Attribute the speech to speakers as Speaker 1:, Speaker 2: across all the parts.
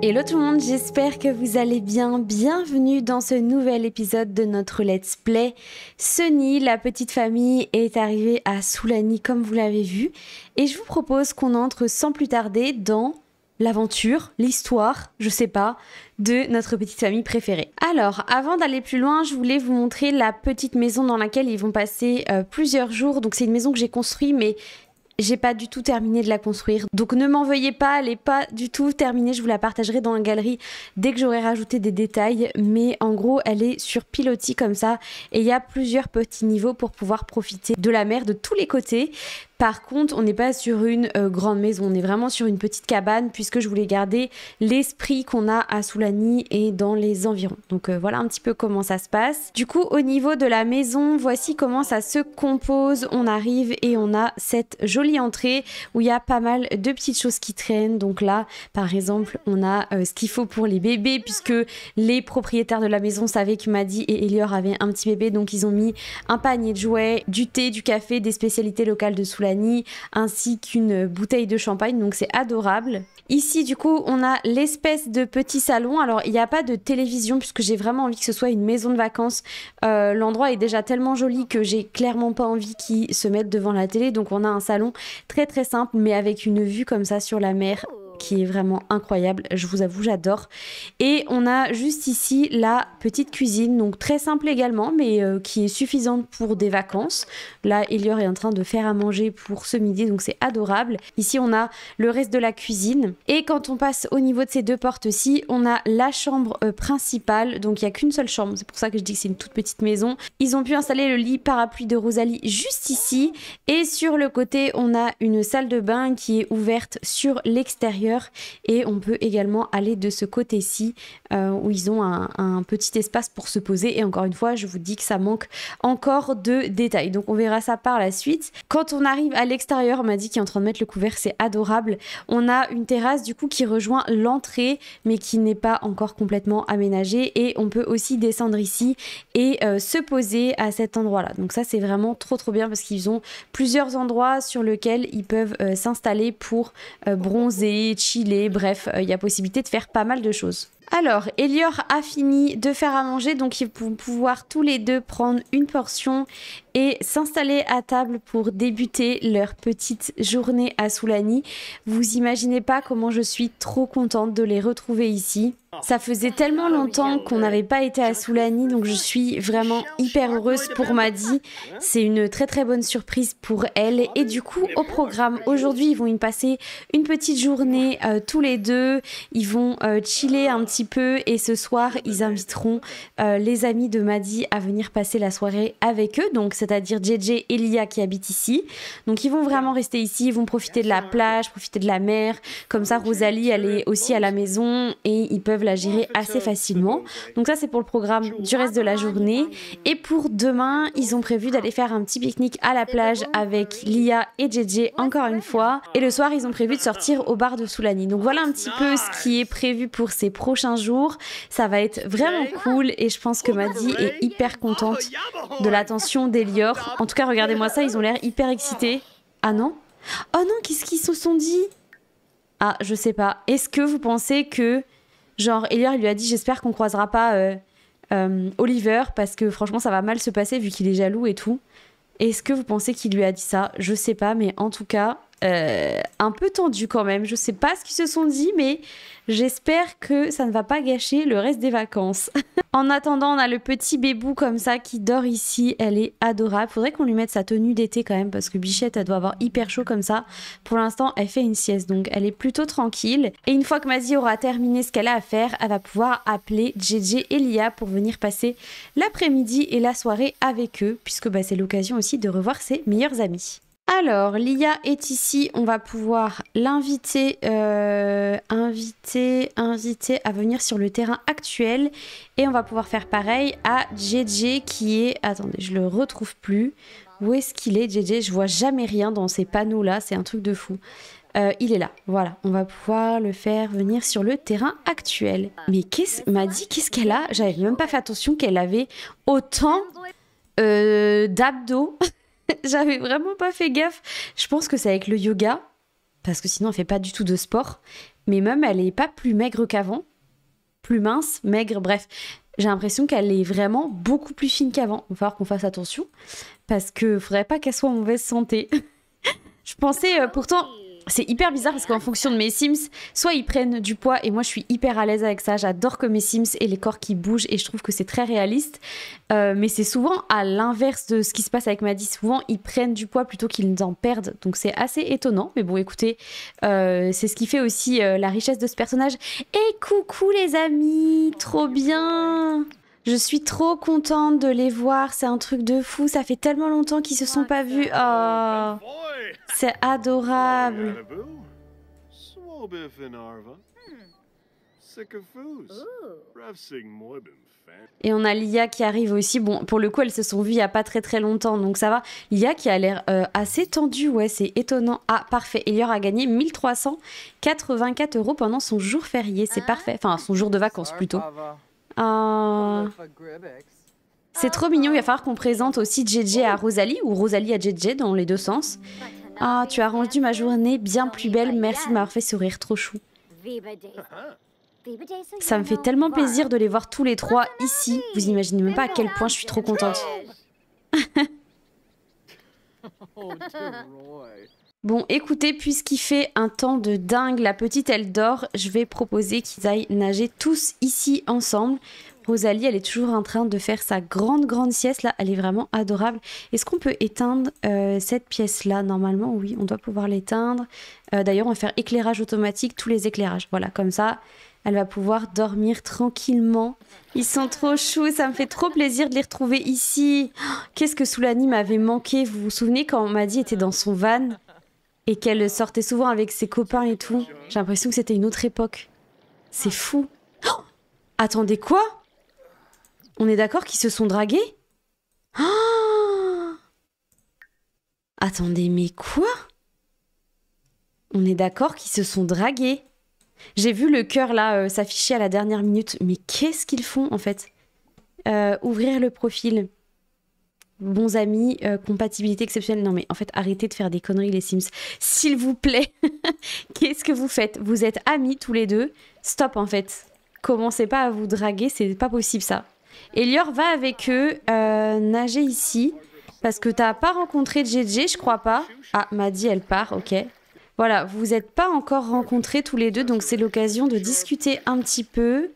Speaker 1: Hello tout le monde, j'espère que vous allez bien. Bienvenue dans ce nouvel épisode de notre Let's Play. Sunny, la petite famille, est arrivée à Soulani comme vous l'avez vu. Et je vous propose qu'on entre sans plus tarder dans l'aventure, l'histoire, je sais pas, de notre petite famille préférée. Alors, avant d'aller plus loin, je voulais vous montrer la petite maison dans laquelle ils vont passer plusieurs jours. Donc c'est une maison que j'ai construite mais j'ai pas du tout terminé de la construire. Donc ne m'en veuillez pas, elle est pas du tout terminée. Je vous la partagerai dans la galerie dès que j'aurai rajouté des détails. Mais en gros, elle est sur pilotis comme ça. Et il y a plusieurs petits niveaux pour pouvoir profiter de la mer de tous les côtés. Par contre, on n'est pas sur une grande maison, on est vraiment sur une petite cabane puisque je voulais garder l'esprit qu'on a à Soulani et dans les environs. Donc voilà un petit peu comment ça se passe. Du coup, au niveau de la maison, voici comment ça se compose. On arrive et on a cette jolie entrée où il y a pas mal de petites choses qui traînent. Donc là, par exemple, on a ce qu'il faut pour les bébés puisque les propriétaires de la maison savaient que Maddy et Elior avaient un petit bébé. Donc ils ont mis un panier de jouets, du thé, du café, des spécialités locales de Soulani, ainsi qu'une bouteille de champagne, donc c'est adorable. Ici du coup on a l'espèce de petit salon. Alors il n'y a pas de télévision puisque j'ai vraiment envie que ce soit une maison de vacances. L'endroit est déjà tellement joli que j'ai clairement pas envie qu'ils se mettent devant la télé, donc on a un salon très très simple mais avec une vue comme ça sur la mer qui est vraiment incroyable, je vous avoue j'adore. Et on a juste ici la petite cuisine, donc très simple également mais qui est suffisante pour des vacances. Là Elior est en train de faire à manger pour ce midi, donc c'est adorable. Ici on a le reste de la cuisine et quand on passe au niveau de ces deux portes-ci, on a la chambre principale, donc il n'y a qu'une seule chambre, c'est pour ça que je dis que c'est une toute petite maison. Ils ont pu installer le lit parapluie de Rosalie juste ici et sur le côté on a une salle de bain qui est ouverte sur l'extérieur. Et on peut également aller de ce côté-ci où ils ont un petit espace pour se poser. Et encore une fois, je vous dis que ça manque encore de détails. Donc on verra ça par la suite. Quand on arrive à l'extérieur, on m'a dit qu'il est en train de mettre le couvert, c'est adorable. On a une terrasse du coup qui rejoint l'entrée mais qui n'est pas encore complètement aménagée. Et on peut aussi descendre ici et se poser à cet endroit-là. Donc ça c'est vraiment trop bien parce qu'ils ont plusieurs endroits sur lesquels ils peuvent s'installer pour bronzer, chiller, bref, il y a possibilité de faire pas mal de choses. Alors, Elior a fini de faire à manger, donc ils vont pouvoir tous les deux prendre une portion et s'installer à table pour débuter leur petite journée à Soulani. Vous imaginez pas comment je suis trop contente de les retrouver ici. Ça faisait tellement longtemps qu'on n'avait pas été à Soulani, donc je suis vraiment hyper heureuse pour Maddy. C'est une très bonne surprise pour elle. Et du coup, au programme, aujourd'hui, ils vont y passer une petite journée tous les deux. Ils vont chiller un petit peu et ce soir, ils inviteront les amis de Maddy à venir passer la soirée avec eux, donc c'est-à-dire JJ et Lia qui habitent ici. Donc ils vont vraiment rester ici, ils vont profiter de la plage, profiter de la mer. Comme ça, Rosalie, elle est aussi à la maison et ils peuvent la gérer assez facilement. Donc ça c'est pour le programme du reste de la journée. Et pour demain, ils ont prévu d'aller faire un petit pique-nique à la plage avec Lia et JJ encore une fois. Et le soir, ils ont prévu de sortir au bar de Soulani. Donc voilà un petit peu ce qui est prévu pour ces prochains jours. Ça va être vraiment cool et je pense que Maddy est hyper contente de l'attention d'Elior. En tout cas, regardez-moi ça, ils ont l'air hyper excités. Ah non? Oh non, qu'est-ce qu'ils se sont dit? Ah, je sais pas. Est-ce que vous pensez que genre, Elior, il lui a dit « J'espère qu'on croisera pas Oliver parce que franchement, ça va mal se passer vu qu'il est jaloux et tout. » Est-ce que vous pensez qu'il lui a dit ça? Je sais pas, mais en tout cas, un peu tendu quand même. Je sais pas ce qu'ils se sont dit, mais j'espère que ça ne va pas gâcher le reste des vacances. En attendant, on a le petit bébou comme ça qui dort ici. Elle est adorable. Faudrait qu'on lui mette sa tenue d'été quand même parce que Bichette, elle doit avoir hyper chaud comme ça. Pour l'instant, elle fait une sieste, donc elle est plutôt tranquille. Et une fois que Maddy aura terminé ce qu'elle a à faire, elle va pouvoir appeler JJ et Lia pour venir passer l'après-midi et la soirée avec eux, puisque bah, c'est l'occasion aussi de revoir ses meilleurs amis. Alors, Lia est ici, on va pouvoir l'inviter inviter à venir sur le terrain actuel et on va pouvoir faire pareil à JJ qui est... Attendez, je le retrouve plus. Où est-ce qu'il est, JJ? Je vois jamais rien dans ces panneaux-là, c'est un truc de fou. Il est là, voilà, on va pouvoir le faire venir sur le terrain actuel. Mais Maddy, qu'est-ce qu'elle a? J'avais même pas fait attention qu'elle avait autant d'abdos. J'avais vraiment pas fait gaffe. Je pense que c'est avec le yoga. parce que sinon elle fait pas du tout de sport. Mais même elle est pas plus maigre qu'avant, plus mince, maigre, bref. J'ai l'impression qu'elle est vraiment beaucoup plus fine qu'avant. Il va falloir qu'on fasse attention parce que faudrait pas qu'elle soit en mauvaise santé. Je pensais pourtant... C'est hyper bizarre parce qu'en fonction de mes Sims, soit ils prennent du poids et moi je suis hyper à l'aise avec ça. J'adore que mes Sims aient les corps qui bougent et je trouve que c'est très réaliste. Mais c'est souvent à l'inverse de ce qui se passe avec Maddie. Souvent ils prennent du poids plutôt qu'ils en perdent. Donc c'est assez étonnant. Mais bon écoutez, c'est ce qui fait aussi la richesse de ce personnage. Et coucou les amis, trop bien! Je suis trop contente de les voir, c'est un truc de fou, ça fait tellement longtemps qu'ils se sont pas vus. Oh, c'est adorable. Et on a Lia qui arrive aussi. Bon, pour le coup, elles se sont vues il y a pas très longtemps, donc ça va. Lia qui a l'air assez tendue, ouais, c'est étonnant. Ah, parfait. Elior a gagné 1384 € pendant son jour férié, c'est parfait. Enfin, son jour de vacances plutôt. Oh. C'est trop mignon, il va falloir qu'on présente aussi JJ à Rosalie ou Rosalie à JJ dans les deux sens. Ah, tu as rendu ma journée bien plus belle, merci de m'avoir fait sourire, trop chou. Ça me fait tellement plaisir de les voir tous les trois ici, vous imaginez même pas à quel point je suis trop contente. Bon, écoutez, puisqu'il fait un temps de dingue, la petite elle dort, je vais proposer qu'ils aillent nager tous ici ensemble. Rosalie, elle est toujours en train de faire sa grande sieste là, elle est vraiment adorable. Est-ce qu'on peut éteindre cette pièce-là? Normalement, oui, on doit pouvoir l'éteindre. D'ailleurs, on va faire éclairage automatique, tous les éclairages. Voilà, comme ça, elle va pouvoir dormir tranquillement. Ils sont trop choux, ça me fait trop plaisir de les retrouver ici. Oh, qu'est-ce que Soulani m'avait manqué, vous vous souvenez quand Maddie était dans son van et qu'elle sortait souvent avec ses copains et tout. J'ai l'impression que c'était une autre époque. C'est fou. Oh, attendez, quoi? On est d'accord qu'ils se sont dragués? Oh, attendez, mais quoi? On est d'accord qu'ils se sont dragués. J'ai vu le cœur là s'afficher à la dernière minute. Mais qu'est-ce qu'ils font en fait? Ouvrir le profil. Bons amis, compatibilité exceptionnelle. Non mais en fait, arrêtez de faire des conneries les Sims. S'il vous plaît. Qu'est-ce que vous faites? Vous êtes amis tous les deux. Stop en fait. Commencez pas à vous draguer, c'est pas possible ça. Elior va avec eux nager ici. Parce que t'as pas rencontré JJ, je crois pas. Ah, Maddie elle part, ok. Voilà, vous n'êtes pas encore rencontrés tous les deux, donc c'est l'occasion de discuter un petit peu.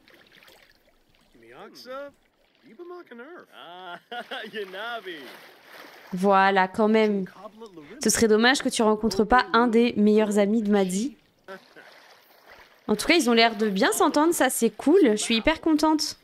Speaker 1: Voilà, quand même. Ce serait dommage que tu rencontres pas un des meilleurs amis de Maddie. En tout cas, ils ont l'air de bien s'entendre, ça c'est cool. Je suis hyper contente.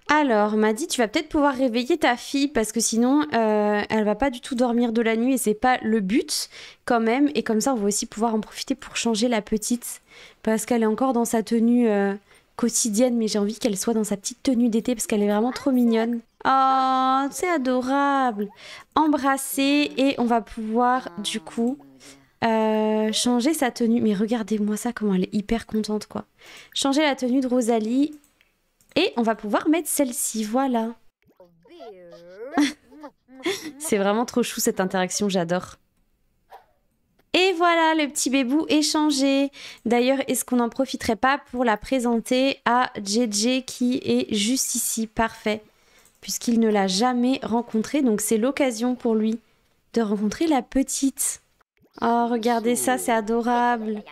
Speaker 1: Alors, Maddie, tu vas peut-être pouvoir réveiller ta fille parce que sinon, elle va pas du tout dormir de la nuit et c'est pas le but quand même. Et comme ça, on va aussi pouvoir en profiter pour changer la petite parce qu'elle est encore dans sa tenue quotidienne, mais j'ai envie qu'elle soit dans sa petite tenue d'été parce qu'elle est vraiment trop mignonne. Oh, c'est adorable. Embrasser et on va pouvoir du coup changer sa tenue. Mais regardez-moi ça, comment elle est hyper contente quoi. Changer la tenue de Rosalie. Et on va pouvoir mettre celle-ci, voilà. C'est vraiment trop chou cette interaction, j'adore. Et voilà, le petit bébou est changé. D'ailleurs, est-ce qu'on n'en profiterait pas pour la présenter à JJ qui est juste ici, parfait. Puisqu'il ne l'a jamais rencontrée, donc c'est l'occasion pour lui de rencontrer la petite. Oh, regardez ça, c'est adorable.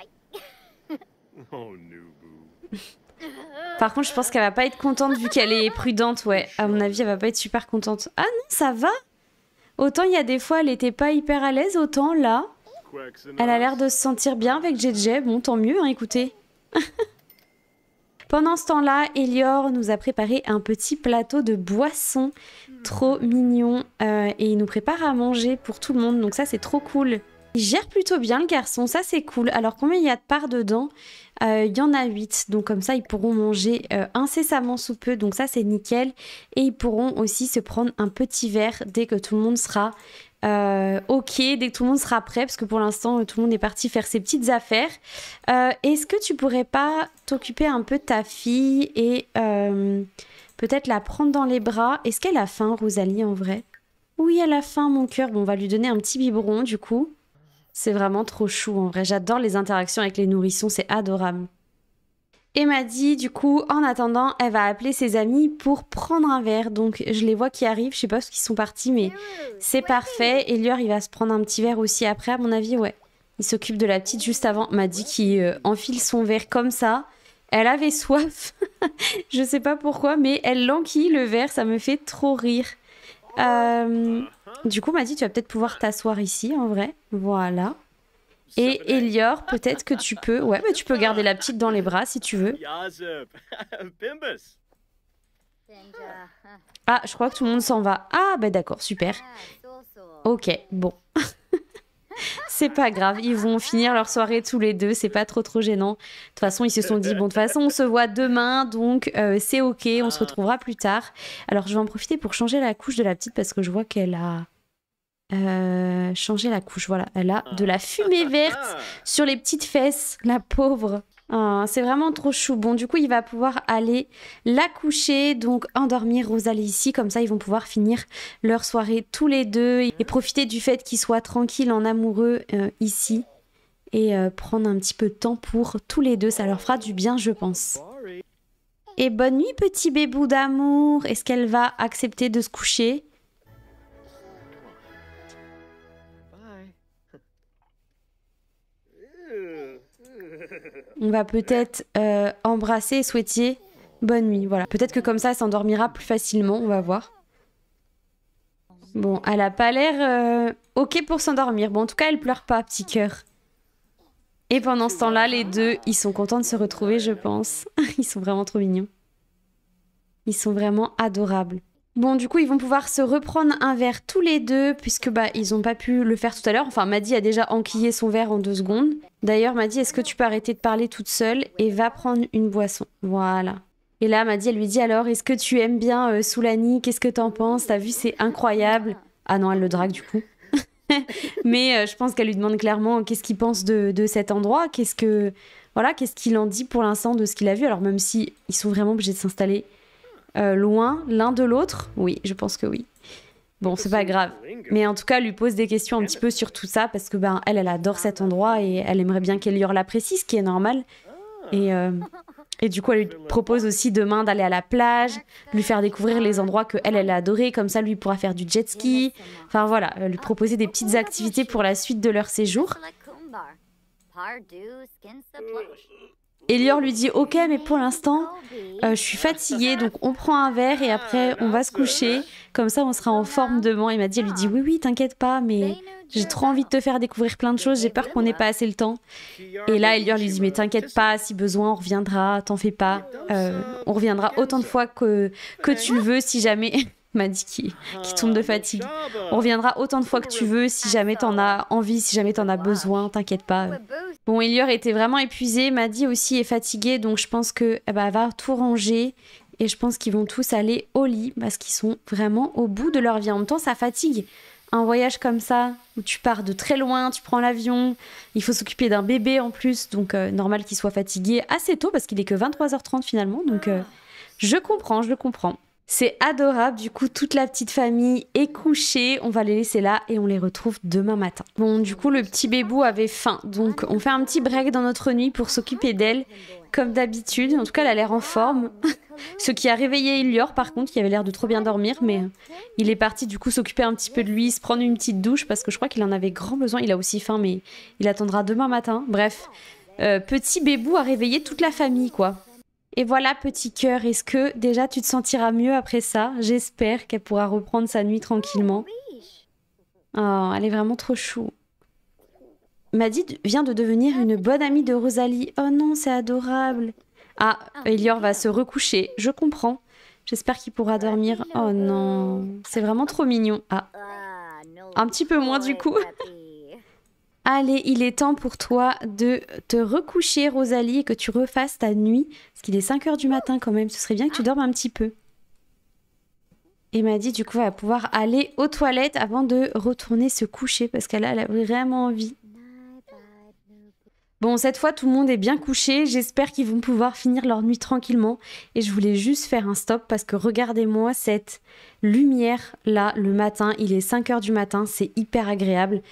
Speaker 1: Par contre, je pense qu'elle va pas être contente vu qu'elle est prudente, ouais. À mon avis, elle va pas être super contente. Ah non, ça va. Autant il y a des fois, elle était pas hyper à l'aise, autant là, elle a l'air de se sentir bien avec JJ. Bon, tant mieux, hein, écoutez. Pendant ce temps-là, Elior nous a préparé un petit plateau de boissons. Trop mignon. Et il nous prépare à manger pour tout le monde, donc ça, c'est trop cool. Il gère plutôt bien le garçon, ça c'est cool. Alors combien il y a de parts dedans? Il y en a 8, donc comme ça ils pourront manger incessamment sous peu, donc ça c'est nickel. Et ils pourront aussi se prendre un petit verre dès que tout le monde sera Ok, dès que tout le monde sera prêt, parce que pour l'instant, tout le monde est parti faire ses petites affaires. Est-ce que tu pourrais pas t'occuper un peu de ta fille et peut-être la prendre dans les bras? Est-ce qu'elle a faim, Rosalie, en vrai? Oui, elle a faim, mon cœur. Bon, on va lui donner un petit biberon, du coup. C'est vraiment trop chou, en vrai. J'adore les interactions avec les nourrissons, c'est adorable. Et m'a dit, du coup, en attendant, elle va appeler ses amis pour prendre un verre. Donc, je les vois qui arrivent. Je sais pas où ils sont partis, mais c'est parfait. Et Lior, il va se prendre un petit verre aussi après, à mon avis, ouais. Il s'occupe de la petite juste avant. M'a dit qu'il enfile son verre comme ça. Elle avait soif. Je sais pas pourquoi, mais elle l'enquille le verre. Ça me fait trop rire. Du coup, m'a dit, tu vas peut-être pouvoir t'asseoir ici, en vrai. Voilà. Et Elior, peut-être que tu peux... Ouais, mais tu peux garder la petite dans les bras si tu veux. Ah, je crois que tout le monde s'en va. Ah, bah d'accord, super. Ok, bon. C'est pas grave, ils vont finir leur soirée tous les deux, c'est pas trop gênant. De toute façon, ils se sont dit, bon, de toute façon, on se voit demain, donc c'est ok, on se retrouvera plus tard. Alors, je vais en profiter pour changer la couche de la petite parce que je vois qu'elle a... changer la couche, voilà. Elle a de la fumée verte sur les petites fesses, la pauvre. Ah, c'est vraiment trop chou. Bon, du coup, il va pouvoir aller la coucher, donc endormir Rosalie ici. Comme ça, ils vont pouvoir finir leur soirée tous les deux et profiter du fait qu'ils soient tranquilles en amoureux ici. Et prendre un petit peu de temps pour tous les deux. Ça leur fera du bien, je pense. Et bonne nuit, petit bébou d'amour. Est-ce qu'elle va accepter de se coucher ? On va peut-être embrasser et souhaiter bonne nuit. Voilà. Peut-être que comme ça, elle s'endormira plus facilement. On va voir. Bon, elle a pas l'air ok pour s'endormir. Bon, en tout cas, elle pleure pas, petit cœur. Et pendant ce temps-là, les deux, ils sont contents de se retrouver, je pense. Ils sont vraiment trop mignons. Ils sont vraiment adorables. Bon, du coup, ils vont pouvoir se reprendre un verre tous les deux, puisque bah ils ont pas pu le faire tout à l'heure. Enfin, Maddy a déjà enquillé son verre en 2 secondes. D'ailleurs, Maddy, est-ce que tu peux arrêter de parler toute seule et va prendre une boisson? Voilà. Et là, Maddy, elle lui dit alors, est-ce que tu aimes bien Soulani? Qu'est-ce que t'en penses? T'as vu, c'est incroyable. Ah non, elle le drague du coup. Mais je pense qu'elle lui demande clairement qu'est-ce qu'il pense de cet endroit, qu'est-ce qu'il en dit pour l'instant de ce qu'il a vu. Alors même si ils sont vraiment obligés de s'installer loin l'un de l'autre, oui, je pense que oui. Bon, c'est pas grave. Mais en tout cas, elle lui pose des questions un petit peu sur tout ça parce que ben elle adore cet endroit et elle aimerait bien qu'Elior l'apprécie, ce qui est normal. Et du coup, elle lui propose aussi demain d'aller à la plage, lui faire découvrir les endroits que elle a adorés, comme ça lui pourra faire du jet ski. Enfin voilà, lui proposer des petites activités pour la suite de leur séjour. Elior lui dit ok, mais pour l'instant je suis fatiguée, donc on prend un verre et après on va se coucher, comme ça on sera en forme demain. Et Maddy, elle lui dit oui t'inquiète pas, mais j'ai trop envie de te faire découvrir plein de choses, j'ai peur qu'on n'ait pas assez le temps. Et là Elior lui dit mais t'inquiète pas, si besoin on reviendra, t'en fais pas, on reviendra autant de fois que tu le veux si jamais... Maddy qui tombe de fatigue. On reviendra autant de fois que tu veux si jamais t'en as envie, si jamais t'en as besoin, t'inquiète pas. Bon, Elior était vraiment épuisée, Maddy aussi est fatiguée, donc je pense que elle va tout ranger et je pense qu'ils vont tous aller au lit parce qu'ils sont vraiment au bout de leur vie. En même temps, ça fatigue. Un voyage comme ça, où tu pars de très loin, tu prends l'avion, il faut s'occuper d'un bébé en plus, donc normal qu'il soit fatigué assez tôt parce qu'il est que 23h30 finalement, donc je comprends. C'est adorable, du coup toute la petite famille est couchée, on va les laisser là et on les retrouve demain matin. Bon, du coup le petit bébou avait faim, donc on fait un petit break dans notre nuit pour s'occuper d'elle, comme d'habitude. En tout cas elle a l'air en forme. Ce qui a réveillé Elior par contre, qui avait l'air de trop bien dormir, mais il est parti du coup s'occuper un petit peu de lui, se prendre une petite douche parce que je crois qu'il en avait grand besoin. Il a aussi faim mais il attendra demain matin. Bref, petit bébou a réveillé toute la famille quoi. Et voilà, petit cœur, est-ce que déjà tu te sentiras mieux après ça? J'espère qu'elle pourra reprendre sa nuit tranquillement. Oh, elle est vraiment trop chou. Maddy vient de devenir une bonne amie de Rosalie. Oh non, c'est adorable. Ah, Elior va se recoucher, je comprends. J'espère qu'il pourra dormir. Oh non, c'est vraiment trop mignon. Ah, un petit peu moins du coup. Allez, il est temps pour toi de te recoucher, Rosalie, et que tu refasses ta nuit. Parce qu'il est 5h du matin quand même, ce serait bien que tu dormes un petit peu. Et m'a dit du coup elle va pouvoir aller aux toilettes avant de retourner se coucher parce qu'elle a vraiment envie. Bon, cette fois, tout le monde est bien couché. J'espère qu'ils vont pouvoir finir leur nuit tranquillement. Et je voulais juste faire un stop parce que regardez-moi cette lumière là le matin. Il est 5 h du matin, c'est hyper agréable.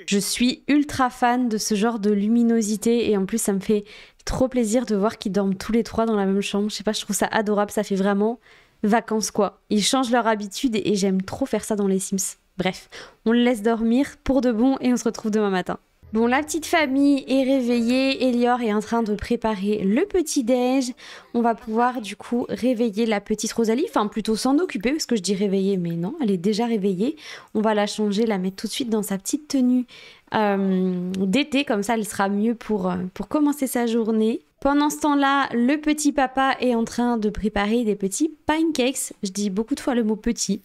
Speaker 1: Je suis ultra fan de ce genre de luminosité et en plus, ça me fait trop plaisir de voir qu'ils dorment tous les trois dans la même chambre. Je sais pas, je trouve ça adorable. Ça fait vraiment vacances quoi. Ils changent leur habitude et j'aime trop faire ça dans les Sims. Bref, on le laisse dormir pour de bon et on se retrouve demain matin. Bon, la petite famille est réveillée, Elior est en train de préparer le petit-déj. On va pouvoir du coup réveiller la petite Rosalie, enfin plutôt s'en occuper parce que je dis réveiller, mais non, elle est déjà réveillée. On va la changer, la mettre tout de suite dans sa petite tenue d'été, comme ça elle sera mieux pour commencer sa journée. Pendant ce temps-là, le petit papa est en train de préparer des petits pancakes. Je dis beaucoup de fois le mot petit.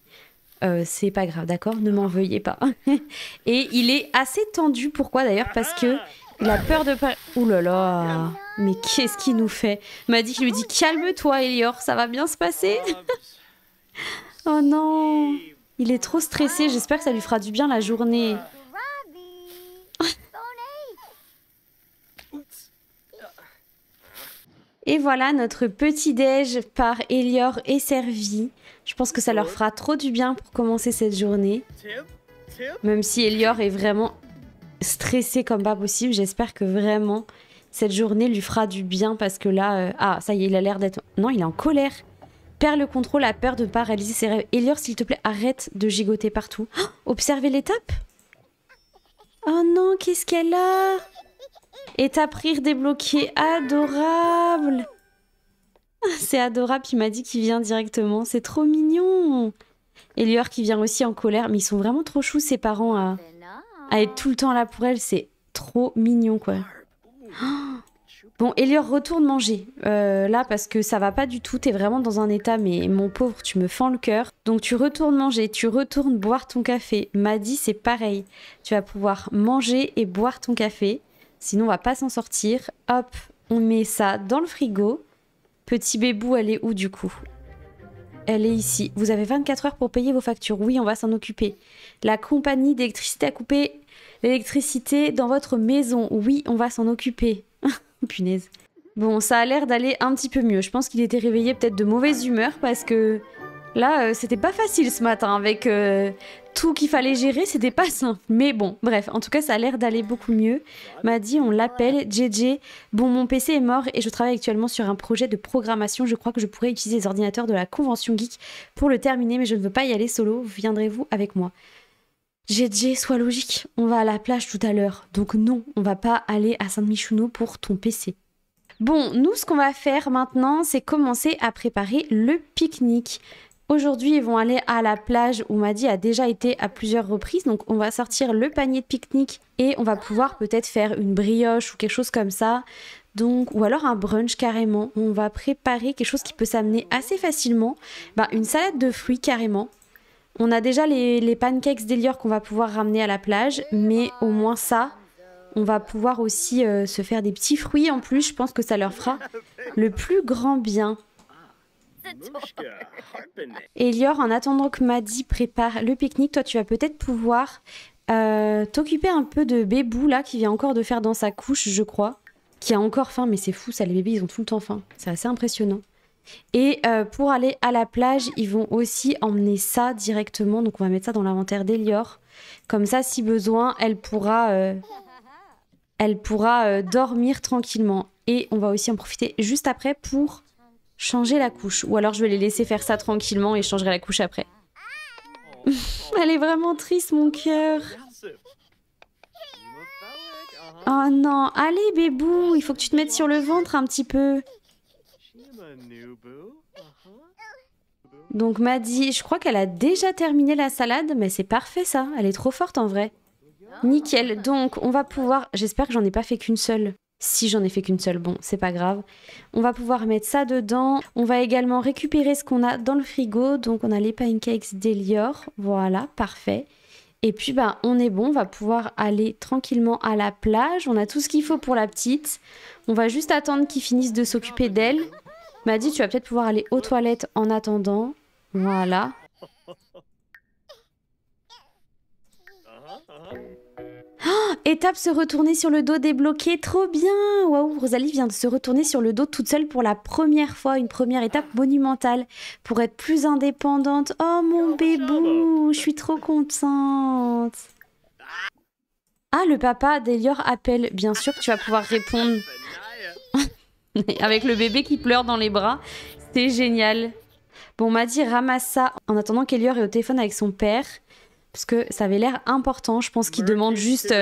Speaker 1: C'est pas grave, d'accord? Ne m'en veuillez pas. Et il est assez tendu. Pourquoi d'ailleurs? Parce que il a peur de... Ouh là là! Mais qu'est-ce qu'il nous fait? Il m'a dit qu'il lui dit calme-toi, Elior, ça va bien se passer. Oh non! Il est trop stressé. J'espère que ça lui fera du bien la journée. Et voilà, notre petit-déj par Elior est servi. Je pense que ça leur fera trop du bien pour commencer cette journée. Même si Elior est vraiment stressé comme pas possible, j'espère que vraiment cette journée lui fera du bien parce que là... Ah, ça y est, il a l'air d'être... Non, il est en colère. Perd le contrôle, a peur de ne pas réaliser ses rêves. Elior, s'il te plaît, arrête de gigoter partout. Oh, observez l'étape. Oh non, qu'est-ce qu'elle a? Étape rire débloquée, adorable. C'est adorable, il m'a dit qu'il vient directement, c'est trop mignon. Elior qui vient aussi en colère, mais ils sont vraiment trop choux ses parents à être tout le temps là pour elle, c'est trop mignon quoi. Oh. Bon, Elior retourne manger, là parce que ça va pas du tout, t'es vraiment dans un état, mais mon pauvre, tu me fends le cœur. Donc tu retournes manger, tu retournes boire ton café. M'a dit c'est pareil, tu vas pouvoir manger et boire ton café, sinon on va pas s'en sortir. Hop, on met ça dans le frigo. Petit bébou, elle est où du coup? Elle est ici. Vous avez 24 heures pour payer vos factures. Oui, on va s'en occuper. La compagnie d'électricité a coupé l'électricité dans votre maison. Oui, on va s'en occuper. Punaise. Bon, ça a l'air d'aller un petit peu mieux. Je pense qu'il était réveillé peut-être de mauvaise humeur parce que là, c'était pas facile ce matin avec tout qu'il fallait gérer. C'était pas simple. Mais bon, bref. En tout cas, ça a l'air d'aller beaucoup mieux. M'a dit, on l'appelle JJ. Bon, mon PC est mort et je travaille actuellement sur un projet de programmation. Je crois que je pourrais utiliser les ordinateurs de la convention geek pour le terminer, mais je ne veux pas y aller solo. Viendrez-vous avec moi? JJ, sois logique. On va à la plage tout à l'heure. Donc non, on va pas aller à Saint-Michouneau pour ton PC. Bon, nous, ce qu'on va faire maintenant, c'est commencer à préparer le pique-nique. Aujourd'hui, ils vont aller à la plage où Maddy a déjà été à plusieurs reprises. Donc, on va sortir le panier de pique-nique et on va pouvoir peut-être faire une brioche ou quelque chose comme ça. Donc, ou alors un brunch carrément. On va préparer quelque chose qui peut s'amener assez facilement. Une salade de fruits carrément. On a déjà les pancakes d'Elior qu'on va pouvoir ramener à la plage. Mais au moins ça, on va pouvoir aussi se faire des petits fruits en plus. Je pense que ça leur fera le plus grand bien. Elior, en attendant que Maddy prépare le pique-nique, toi tu vas peut-être pouvoir t'occuper un peu de Bébou là qui vient encore de faire dans sa couche, je crois, qui a encore faim, mais c'est fou ça, les bébés ils ont tout le temps faim, c'est assez impressionnant. Et pour aller à la plage, ils vont aussi emmener ça directement, donc on va mettre ça dans l'inventaire d'Elior, comme ça si besoin elle pourra dormir tranquillement. Et on va aussi en profiter juste après pour changer la couche. Ou alors je vais les laisser faire ça tranquillement et je changerai la couche après. Elle est vraiment triste, mon cœur. Oh non, allez Bébou, il faut que tu te mettes sur le ventre un petit peu. Donc Maddy, je crois qu'elle a déjà terminé la salade, mais c'est parfait ça, elle est trop forte en vrai. Nickel, donc on va pouvoir... J'espère que j'en ai pas fait qu'une seule. Si j'en ai fait qu'une seule, bon, c'est pas grave. On va pouvoir mettre ça dedans. On va également récupérer ce qu'on a dans le frigo. Donc, on a les pancakes d'Elior. Voilà, parfait. Et puis, on est bon. On va pouvoir aller tranquillement à la plage. On a tout ce qu'il faut pour la petite. On va juste attendre qu'ils finissent de s'occuper d'elle. Maddy, tu vas peut-être pouvoir aller aux toilettes en attendant. Voilà. Étape se retourner sur le dos débloqué, trop bien. Waouh, Rosalie vient de se retourner sur le dos toute seule pour la première fois, une première étape monumentale pour être plus indépendante. Oh mon bébou, je suis trop contente. Ah, le papa d'Elior appelle, bien sûr que tu vas pouvoir répondre. Avec le bébé qui pleure dans les bras, c'est génial. Bon, on m'a dit ramasse ça en attendant qu'Elior est au téléphone avec son père. Parce que ça avait l'air important. Je pense qu'ils demandent juste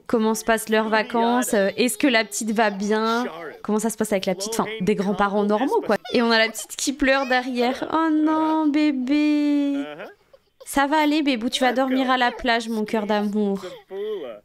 Speaker 1: comment se passent leurs vacances, est-ce que la petite va bien, comment ça se passe avec la petite, enfin des grands-parents normaux quoi. Et on a la petite qui pleure derrière. Oh non bébé. Ça va aller bébou, tu vas dormir à la plage mon cœur d'amour.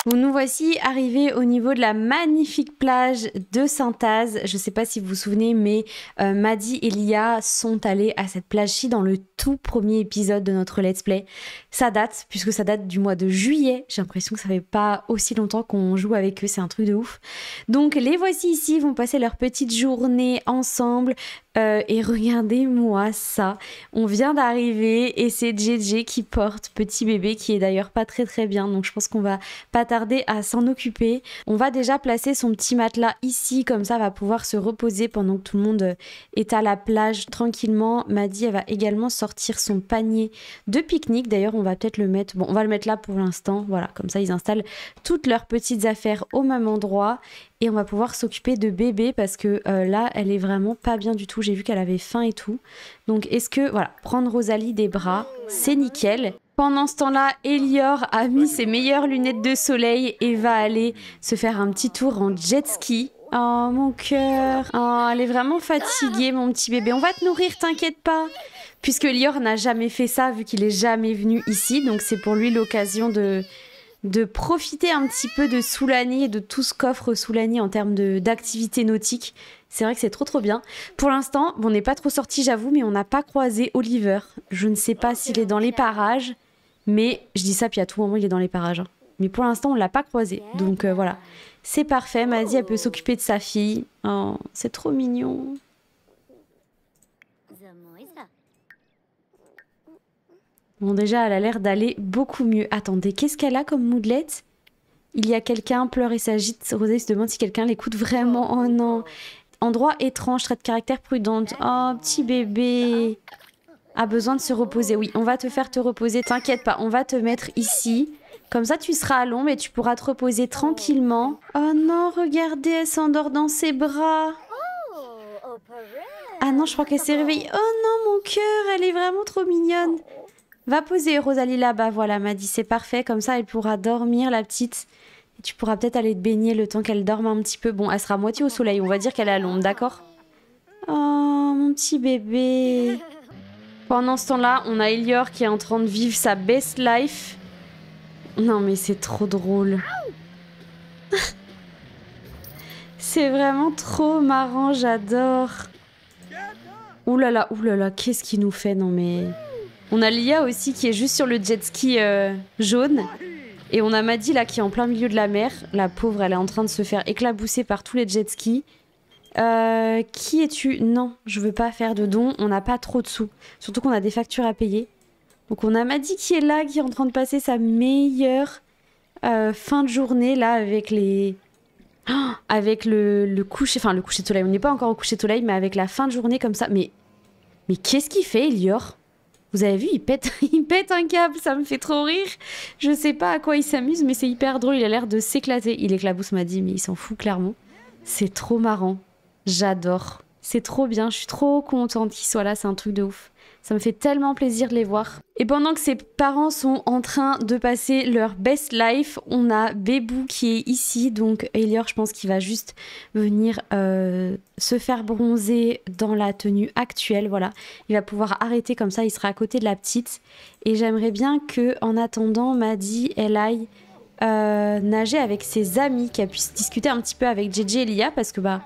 Speaker 1: Bon, nous voici arrivés au niveau de la magnifique plage de Saint-Az. Je ne sais pas si vous vous souvenez, mais Maddy et Lia sont allés à cette plage-ci dans le tout premier épisode de notre Let's Play. Ça date, puisque ça date du mois de juillet. J'ai l'impression que ça fait pas aussi longtemps qu'on joue avec eux, c'est un truc de ouf. Donc les voici ici, ils vont passer leur petite journée ensemble. Et regardez-moi ça, on vient d'arriver et c'est JJ qui porte petit bébé qui est d'ailleurs pas très très bien, donc je pense qu'on va pas tarder à s'en occuper. On va déjà placer son petit matelas ici, comme ça va pouvoir se reposer pendant que tout le monde est à la plage tranquillement. Maddy elle va également sortir son panier de pique-nique, d'ailleurs on va peut-être le mettre, bon on va le mettre là pour l'instant, voilà, comme ça ils installent toutes leurs petites affaires au même endroit. Et on va pouvoir s'occuper de bébé parce que là, elle est vraiment pas bien du tout. J'ai vu qu'elle avait faim et tout. Donc, est-ce que, voilà, prendre Rosalie des bras, c'est nickel. Pendant ce temps-là, Elior a mis ses meilleures lunettes de soleil et va aller se faire un petit tour en jet ski. Oh, mon cœur. Oh, elle est vraiment fatiguée, mon petit bébé. On va te nourrir, t'inquiète pas. Puisque Elior n'a jamais fait ça, vu qu'il est jamais venu ici. Donc, c'est pour lui l'occasion de profiter un petit peu de Soulani et de tout ce qu'offre Soulani en termes d'activités nautiques. C'est vrai que c'est trop bien. Pour l'instant, bon, on n'est pas trop sorti, j'avoue, mais on n'a pas croisé Oliver. Je ne sais pas s'il est dans les parages, mais je dis ça, puis à tout moment, il est dans les parages. Hein. Mais pour l'instant, on ne l'a pas croisé. Donc voilà, c'est parfait. Maddy, elle peut s'occuper de sa fille. Oh, c'est trop mignon. Bon, déjà, elle a l'air d'aller beaucoup mieux. Attendez, qu'est-ce qu'elle a comme moodlette? Il y a quelqu'un, pleure et s'agite. Rosalie se demande si quelqu'un l'écoute vraiment. Oh non. Endroit étrange, trait de caractère prudente. Oh, petit bébé. A besoin de se reposer. Oui, on va te faire te reposer. T'inquiète pas, on va te mettre ici. Comme ça, tu seras à l'ombre et tu pourras te reposer tranquillement. Oh non, regardez, elle s'endort dans ses bras. Ah non, je crois qu'elle s'est réveillée. Oh non, mon cœur, elle est vraiment trop mignonne. Va poser Rosalie là-bas, voilà, Maddy, c'est parfait. Comme ça, elle pourra dormir, la petite. Et tu pourras peut-être aller te baigner le temps qu'elle dorme un petit peu. Bon, elle sera à moitié au soleil, on va dire qu'elle est à l'ombre, d'accord? Oh, mon petit bébé. Pendant ce temps-là, on a Elior qui est en train de vivre sa best life. Non, mais c'est trop drôle. C'est vraiment trop marrant, j'adore. Ouh là là, qu'est-ce qu'il nous fait? Non, mais... On a Lia aussi qui est juste sur le jet ski jaune. Et on a Maddy là qui est en plein milieu de la mer. La pauvre, elle est en train de se faire éclabousser par tous les jet skis. Qui es-tu? Non, je veux pas faire de dons. On n'a pas trop de sous. Surtout qu'on a des factures à payer. Donc on a Maddy qui est là, qui est en train de passer sa meilleure fin de journée là avec les... Oh, avec le coucher... Enfin le coucher de soleil. On n'est pas encore au coucher de soleil, mais avec la fin de journée comme ça. Mais qu'est-ce qu'il fait, Elior? Vous avez vu, il pète un câble, ça me fait trop rire. Je sais pas à quoi il s'amuse, mais c'est hyper drôle. Il a l'air de s'éclater. Il éclabousse Maddy, mais il s'en fout clairement. C'est trop marrant. J'adore. C'est trop bien. Je suis trop contente qu'il soit là. C'est un truc de ouf. Ça me fait tellement plaisir de les voir. Et pendant que ses parents sont en train de passer leur best life, on a Bébou qui est ici. Donc Elior, je pense qu'il va juste venir se faire bronzer dans la tenue actuelle. Voilà, il va pouvoir arrêter comme ça, il sera à côté de la petite. Et j'aimerais bien que, en attendant, Maddy, elle aille nager avec ses amis, qu'elle puisse discuter un petit peu avec JJ et Lia, parce que bah...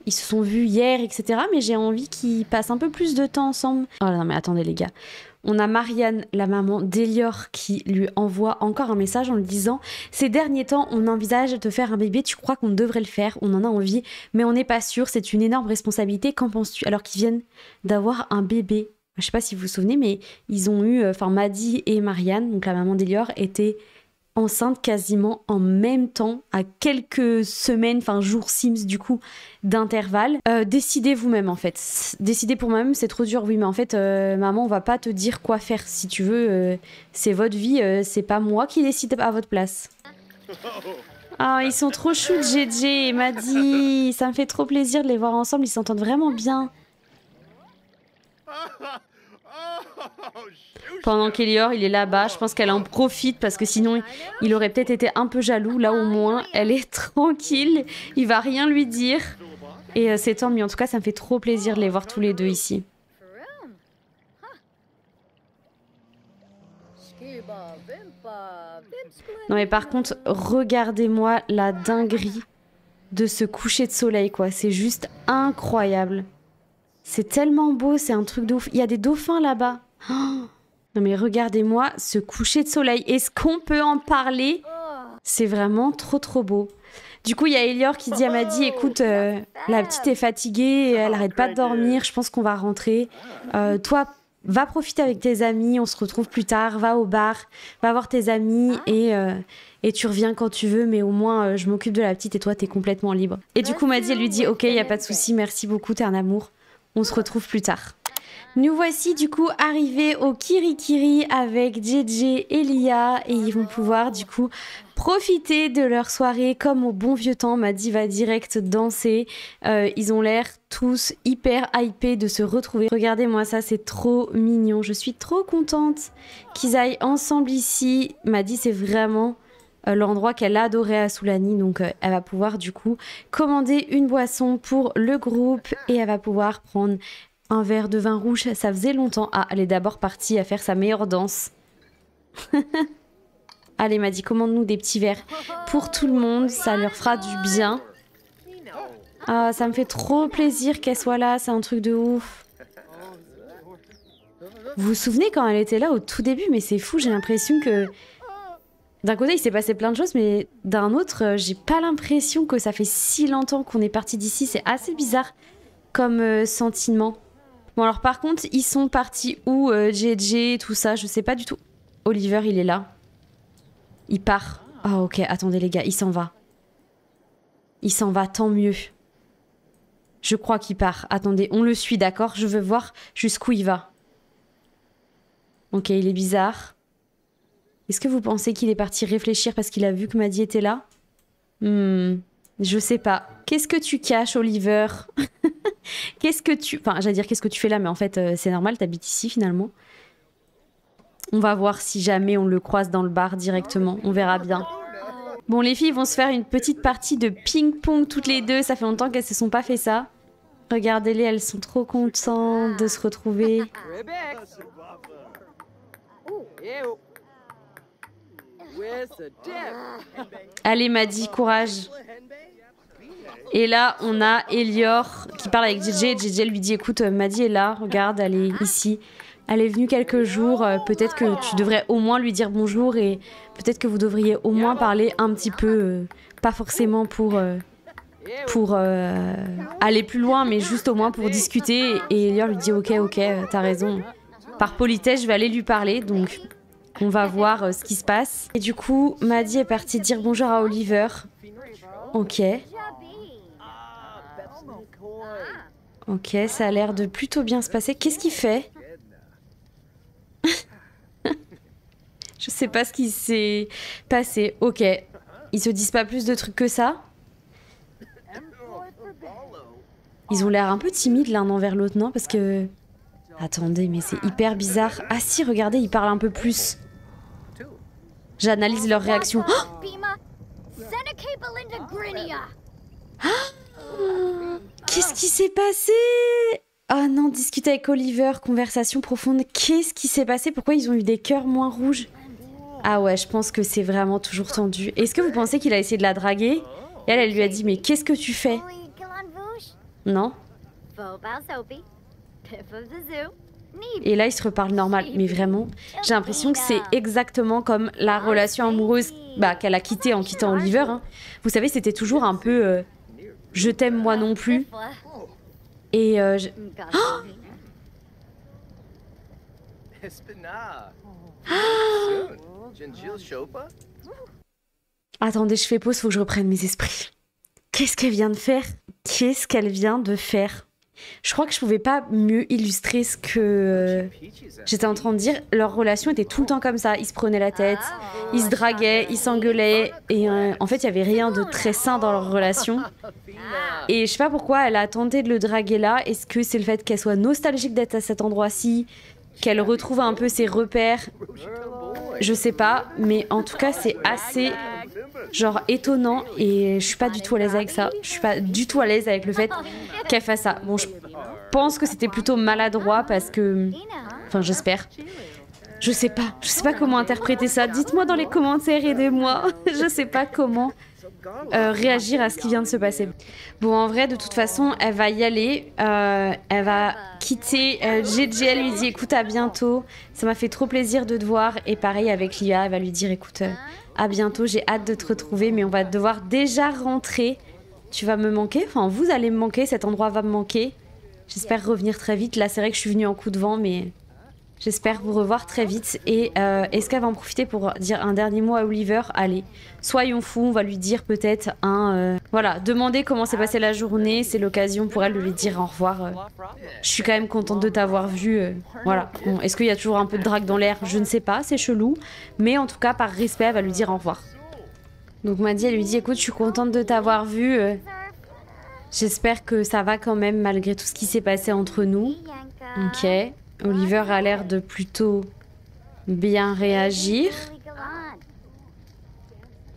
Speaker 1: Ils se sont vus hier, etc. Mais j'ai envie qu'ils passent un peu plus de temps ensemble. Oh non, mais attendez les gars. On a Marianne, la maman d'Elior, qui lui envoie encore un message en lui disant « Ces derniers temps, on envisage de faire un bébé. Tu crois qu'on devrait le faire? On en a envie, mais on n'est pas sûr. C'est une énorme responsabilité. Qu'en penses-tu » Alors qu'ils viennent d'avoir un bébé. Je sais pas si vous vous souvenez, mais ils ont eu... Enfin, Maddy et Marianne, donc la maman d'Elior, étaient enceinte quasiment en même temps, à quelques semaines, enfin jours Sims du coup, d'intervalle. Décidez vous-même en fait. Décidez pour moi-même, c'est trop dur. Oui, mais en fait, maman, on va pas te dire quoi faire. Si tu veux, c'est votre vie, c'est pas moi qui décide à votre place. Ah, ils sont trop chou, JJ et Maddie. Ça me fait trop plaisir de les voir ensemble, ils s'entendent vraiment bien. Pendant qu'Elior, il est là-bas, je pense qu'elle en profite parce que sinon, il aurait peut-être été un peu jaloux. Là, au moins, elle est tranquille, il va rien lui dire. Et c'est tant mieux. En tout cas, ça me fait trop plaisir de les voir tous les deux ici. Non mais par contre, regardez-moi la dinguerie de ce coucher de soleil, quoi. C'est juste incroyable. C'est tellement beau, c'est un truc de ouf. Il y a des dauphins là-bas. Oh, non mais regardez-moi ce coucher de soleil. Est-ce qu'on peut en parler? C'est vraiment trop trop beau. Du coup, il y a Elior qui dit à Maddie, écoute, la petite est fatiguée, elle arrête pas de dormir, je pense qu'on va rentrer. Toi, va profiter avec tes amis, on se retrouve plus tard, va au bar, va voir tes amis et tu reviens quand tu veux, mais au moins je m'occupe de la petite et toi t'es complètement libre. Et du coup Maddie elle lui dit ok, y a pas de souci, merci beaucoup, t'es un amour, on se retrouve plus tard. Nous voici du coup arrivés au Kirikiri avec JJ et Lia et ils vont pouvoir du coup profiter de leur soirée comme au bon vieux temps. Maddie va direct danser. Ils ont l'air tous hyper hypés de se retrouver. Regardez-moi ça, c'est trop mignon. Je suis trop contente qu'ils aillent ensemble ici. Maddie, c'est vraiment l'endroit qu'elle adorait à Sulani. Donc elle va pouvoir du coup commander une boisson pour le groupe et elle va pouvoir prendre un verre de vin rouge. Ça faisait longtemps. Ah, elle est d'abord partie à faire sa meilleure danse. Allez, Maddie, commande-nous des petits verres pour tout le monde, ça leur fera du bien. Ah, ça me fait trop plaisir qu'elle soit là, c'est un truc de ouf. Vous vous souvenez quand elle était là au tout début? Mais c'est fou, j'ai l'impression que... D'un côté, il s'est passé plein de choses, mais d'un autre, j'ai pas l'impression que ça fait si longtemps qu'on est parti d'ici. C'est assez bizarre comme sentiment. Bon, alors par contre, ils sont partis où, JJ, tout ça, je sais pas du tout. Oliver, il est là. Il part. Ah ok, attendez les gars, il s'en va. Il s'en va, tant mieux. Je crois qu'il part. Attendez, on le suit, d'accord? Je veux voir jusqu'où il va. Ok, il est bizarre. Est-ce que vous pensez qu'il est parti réfléchir parce qu'il a vu que Maddie était là? Je sais pas. Qu'est-ce que tu caches, Oliver? Qu'est-ce que tu... Enfin, j'allais dire qu'est-ce que tu fais là, mais en fait, c'est normal, t'habites ici finalement. On va voir si jamais on le croise dans le bar directement. On verra bien. Bon, les filles vont se faire une petite partie de ping-pong toutes les deux. Ça fait longtemps qu'elles se sont pas fait ça. Regardez-les, elles sont trop contentes de se retrouver. Allez, Maddie, courage. Et là, on a Elior qui parle avec JJ. JJ lui dit, écoute, Maddie est là, regarde, elle est ici. Elle est venue quelques jours, peut-être que tu devrais au moins lui dire bonjour et peut-être que vous devriez au moins parler un petit peu, pas forcément pour aller plus loin, mais juste au moins pour discuter. Et Elior lui dit ok, t'as raison. Par politesse, je vais aller lui parler, donc on va voir ce qui se passe. Et du coup, Maddie est partie dire bonjour à Oliver. Ok. Ok, ça a l'air de plutôt bien se passer. Qu'est-ce qu'il fait? Je sais pas ce qui s'est passé. Ok. Ils se disent pas plus de trucs que ça? Ils ont l'air un peu timides l'un envers l'autre, non? Parce que... Attendez, mais c'est hyper bizarre. Ah si, regardez, ils parlent un peu plus. J'analyse leurs réactions. Oh, qu'est-ce qui s'est passé? Ah non, discuter avec Oliver, conversation profonde. Qu'est-ce qui s'est passé? Pourquoi ils ont eu des cœurs moins rouges? Ah ouais, je pense que c'est vraiment toujours tendu. Est-ce que vous pensez qu'il a essayé de la draguer? Et elle lui a dit, mais qu'est-ce que tu fais? Non? Et là, ils se reparlent normal. Mais vraiment, j'ai l'impression que c'est exactement comme la relation amoureuse qu'elle a quittée en quittant Oliver. Hein. Vous savez, c'était toujours un peu je t'aime moi non plus. Et oh Attendez, je fais pause, faut que je reprenne mes esprits. Qu'est-ce qu'elle vient de faire? Qu'est-ce qu'elle vient de faire? Je crois que je pouvais pas mieux illustrer ce que j'étais en train de dire. Leur relation était tout le temps comme ça. Ils se prenaient la tête, ils se draguaient, ils s'engueulaient. Et en fait, il y avait rien de très sain dans leur relation. Et je sais pas pourquoi elle a tenté de le draguer là. Est-ce que c'est le fait qu'elle soit nostalgique d'être à cet endroit-ci, qu'elle retrouve un peu ses repères? Je sais pas, mais en tout cas, c'est assez genre étonnant et je suis pas du tout à l'aise avec ça. Je suis pas du tout à l'aise avec le fait qu'elle fasse ça. Bon, je pense que c'était plutôt maladroit parce que... Enfin, j'espère. Je sais pas comment interpréter ça. Dites-moi dans les commentaires, aidez-moi. Je sais pas comment réagir à ce qui vient de se passer. Bon, en vrai, de toute façon, elle va y aller. Elle va quitter GG. Elle lui dit, écoute, à bientôt. Ça m'a fait trop plaisir de te voir. Et pareil avec Lia, elle va lui dire, écoute, à bientôt, j'ai hâte de te retrouver, mais on va devoir déjà rentrer. Tu vas me manquer, enfin, vous allez me manquer, cet endroit va me manquer. J'espère revenir très vite. Là, c'est vrai que je suis venue en coup de vent, mais... J'espère vous revoir très vite. Et est-ce qu'elle va en profiter pour dire un dernier mot à Oliver? Allez, soyons fous, on va lui dire peut-être un... Voilà, demander comment s'est passée la journée. C'est l'occasion pour elle de lui dire au revoir. Je suis quand même contente de t'avoir vu. Voilà. Bon, est-ce qu'il y a toujours un peu de drague dans l'air? Je ne sais pas, c'est chelou. Mais en tout cas, par respect, elle va lui dire au revoir. Donc Maddie, elle lui dit, écoute, je suis contente de t'avoir vu. J'espère que ça va quand même, malgré tout ce qui s'est passé entre nous. Ok. Oliver a l'air de plutôt bien réagir.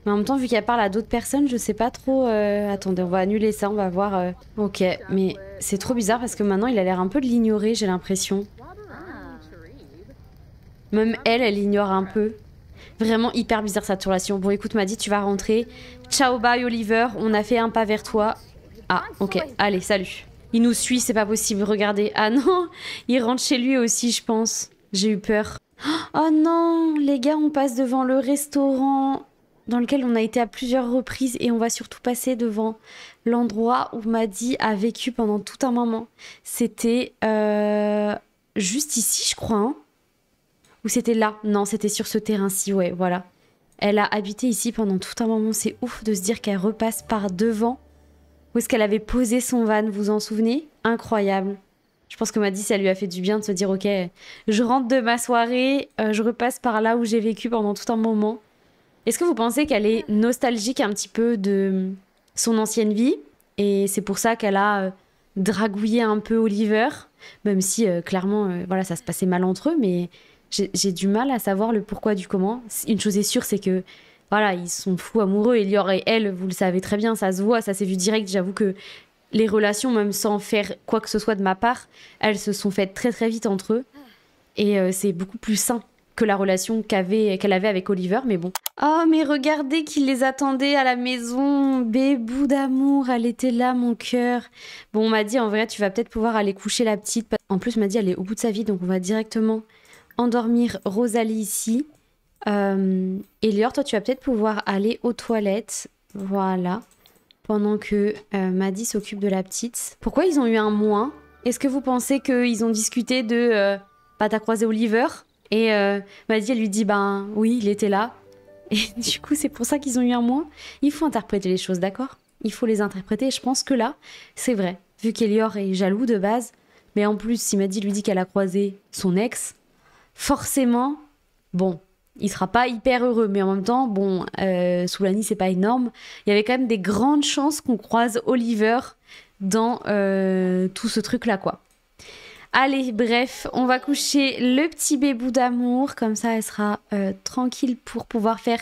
Speaker 1: Mais en même temps, vu qu'elle parle à d'autres personnes, je sais pas trop... Attendez, on va annuler ça, on va voir... Ok, mais c'est trop bizarre parce que maintenant, il a l'air un peu de l'ignorer, j'ai l'impression. Même elle, elle ignore un peu. Vraiment hyper bizarre cette relation. Bon, écoute, Maddie, tu vas rentrer. Ciao, bye, Oliver. On a fait un pas vers toi. Ah, ok. Allez, salut. Il nous suit, c'est pas possible, regardez. Ah non, il rentre chez lui aussi, je pense. J'ai eu peur. Oh non, les gars, on passe devant le restaurant dans lequel on a été à plusieurs reprises et on va surtout passer devant l'endroit où Maddie a vécu pendant tout un moment. C'était juste ici, je crois. Hein, ou c'était là? Non, c'était sur ce terrain-ci, ouais, voilà. Elle a habité ici pendant tout un moment. C'est ouf de se dire qu'elle repasse par devant. Où est-ce qu'elle avait posé son van, vous vous en souvenez? Incroyable. Je pense que Maddie, ça lui a fait du bien de se dire, ok, je rentre de ma soirée, je repasse par là où j'ai vécu pendant tout un moment. Est-ce que vous pensez qu'elle est nostalgique un petit peu de son ancienne vie? Et c'est pour ça qu'elle a dragouillé un peu Oliver, même si clairement, voilà, ça se passait mal entre eux, mais j'ai du mal à savoir le pourquoi du comment. Une chose est sûre, c'est que voilà, ils sont fous amoureux. Elior et elle, vous le savez très bien, ça se voit, ça s'est vu direct. J'avoue que les relations, même sans faire quoi que ce soit de ma part, elles se sont faites très très vite entre eux. Et c'est beaucoup plus sain que la relation qu'elle avait avec Oliver, mais bon. Oh, mais regardez qu'il les attendait à la maison. Bébou d'amour, elle était là, mon cœur. Bon, on m'a dit, en vrai, tu vas peut-être pouvoir aller coucher la petite. En plus, on m'a dit, elle est au bout de sa vie, donc on va directement endormir Rosalie ici. Elior, toi tu vas peut-être pouvoir aller aux toilettes, voilà, pendant que Maddie s'occupe de la petite. Pourquoi ils ont eu un moins? Est-ce que vous pensez qu'ils ont discuté de bah t'as croisé Oliver? Et Maddie elle lui dit ben oui il était là. Et du coup c'est pour ça qu'ils ont eu un moins. Il faut interpréter les choses, d'accord? Il faut les interpréter et je pense que là c'est vrai. Vu qu'Elior est jaloux de base, mais en plus si Maddie lui dit qu'elle a croisé son ex, forcément, bon... Il sera pas hyper heureux, mais en même temps, bon, Soulani, c'est pas énorme. Il y avait quand même des grandes chances qu'on croise Oliver dans tout ce truc-là, quoi. Allez, bref, on va coucher le petit bébou d'amour. Comme ça, elle sera tranquille pour pouvoir faire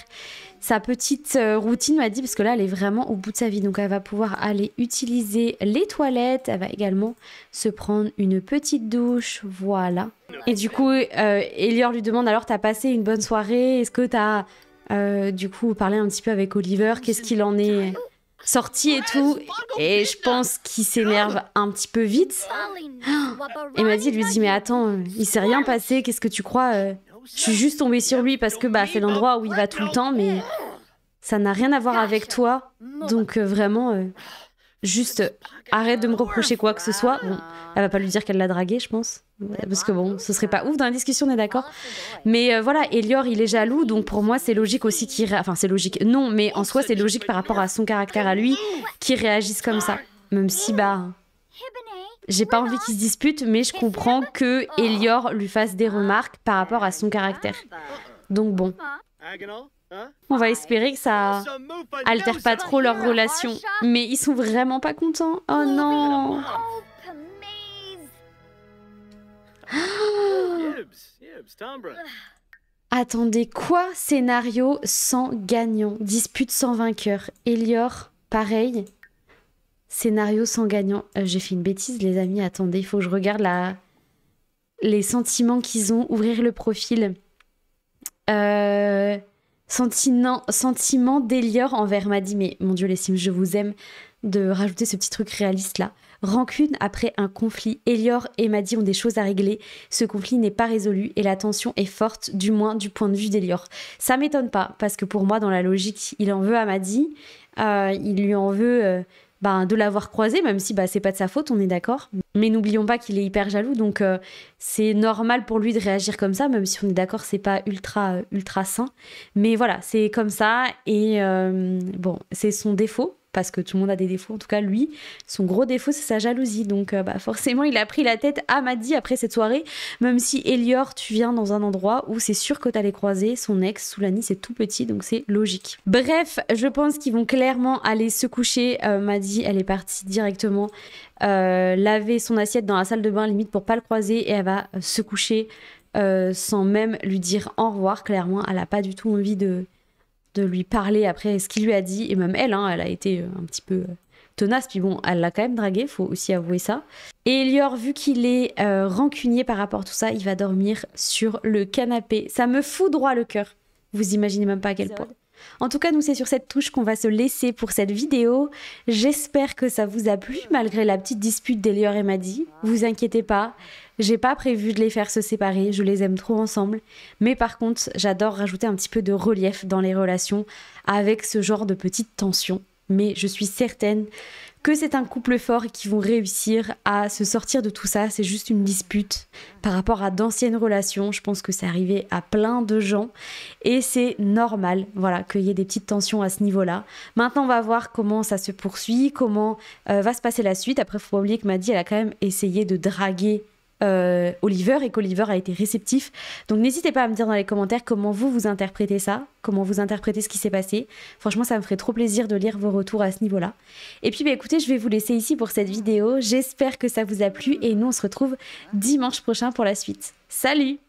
Speaker 1: sa petite routine, m'a dit, parce que là, elle est vraiment au bout de sa vie. Donc, elle va pouvoir aller utiliser les toilettes. Elle va également se prendre une petite douche. Voilà. Et du coup, Elior lui demande, alors, t'as passé une bonne soirée? Est-ce que t'as, du coup, parlé un petit peu avec Oliver? Qu'est-ce qu'il en est sorti et tout? Et je pense qu'il s'énerve un petit peu vite. Et Maddie lui dit, mais attends, il s'est rien passé, qu'est-ce que tu crois? Je suis juste tombée sur lui parce que bah, c'est l'endroit où il va tout le temps, mais ça n'a rien à voir avec toi. Donc vraiment, juste arrête de me reprocher quoi que ce soit. Bon, elle va pas lui dire qu'elle l'a dragué, je pense. Parce que bon, ce serait pas ouf dans la discussion, on est d'accord. Mais voilà, Elior, il est jaloux, donc pour moi, c'est logique aussi qu'il... Enfin, c'est logique. Non, mais en soi, c'est logique par rapport à son caractère à lui, qu'il réagisse comme ça. Même si, bah... J'ai pas envie qu'ils se disputent, mais je comprends que Elior lui fasse des remarques par rapport à son caractère. Donc bon. On va espérer que ça altère pas trop leur relation. Mais ils sont vraiment pas contents. Oh non. Attendez, quoi? Scénario sans gagnant. Dispute sans vainqueur. Elior, pareil. Scénario sans gagnant. J'ai fait une bêtise, les amis. Attendez, il faut que je regarde les sentiments qu'ils ont. Ouvrir le profil. Sentiment d'Elior envers Maddie. Mais mon Dieu, les Sims, je vous aime de rajouter ce petit truc réaliste là. Rancune après un conflit. Elior et Maddie ont des choses à régler. Ce conflit n'est pas résolu et la tension est forte, du moins du point de vue d'Elior. Ça m'étonne pas, parce que pour moi, dans la logique, il en veut à Maddie. Il lui en veut de l'avoir croisée, même si c'est pas de sa faute, on est d'accord. Mais n'oublions pas qu'il est hyper jaloux, donc c'est normal pour lui de réagir comme ça, même si on est d'accord, c'est pas ultra sain. Mais voilà, c'est comme ça, et bon, c'est son défaut. Parce que tout le monde a des défauts. En tout cas, lui, son gros défaut, c'est sa jalousie. Donc, forcément, il a pris la tête à Maddie après cette soirée. Même si, Elior, tu viens dans un endroit où c'est sûr que t'allais croiser son ex. Soulani, c'est tout petit, donc c'est logique. Bref, je pense qu'ils vont clairement aller se coucher. Maddie, elle est partie directement laver son assiette dans la salle de bain, limite pour pas le croiser. Et elle va se coucher sans même lui dire au revoir. Clairement, elle a pas du tout envie de lui parler après ce qu'il lui a dit, et même elle, elle a été un petit peu tenace, puis bon, elle l'a quand même dragué, faut aussi avouer ça. Et Elior, vu qu'il est rancunier par rapport à tout ça, il va dormir sur le canapé. Ça me fout droit le cœur. Vous imaginez même pas à quel point. En tout cas, nous, c'est sur cette touche qu'on va se laisser pour cette vidéo. J'espère que ça vous a plu, malgré la petite dispute d'Elior et Maddie. Vous inquiétez pas, j'ai pas prévu de les faire se séparer, je les aime trop ensemble. Mais par contre, j'adore rajouter un petit peu de relief dans les relations avec ce genre de petites tensions. Mais je suis certaine que c'est un couple fort et qu'ils vont réussir à se sortir de tout ça. C'est juste une dispute par rapport à d'anciennes relations. Je pense que c'est arrivé à plein de gens et c'est normal, voilà, qu'il y ait des petites tensions à ce niveau-là. Maintenant, on va voir comment ça se poursuit, comment va se passer la suite. Après, il faut pas oublier que Maddie, elle a quand même essayé de draguer Oliver et qu'Oliver a été réceptif. Donc n'hésitez pas à me dire dans les commentaires comment vous interprétez ça, comment vous interprétez ce qui s'est passé. Franchement, ça me ferait trop plaisir de lire vos retours à ce niveau-là. Et puis écoutez, je vais vous laisser ici pour cette vidéo. J'espère que ça vous a plu et nous on se retrouve dimanche prochain pour la suite. Salut!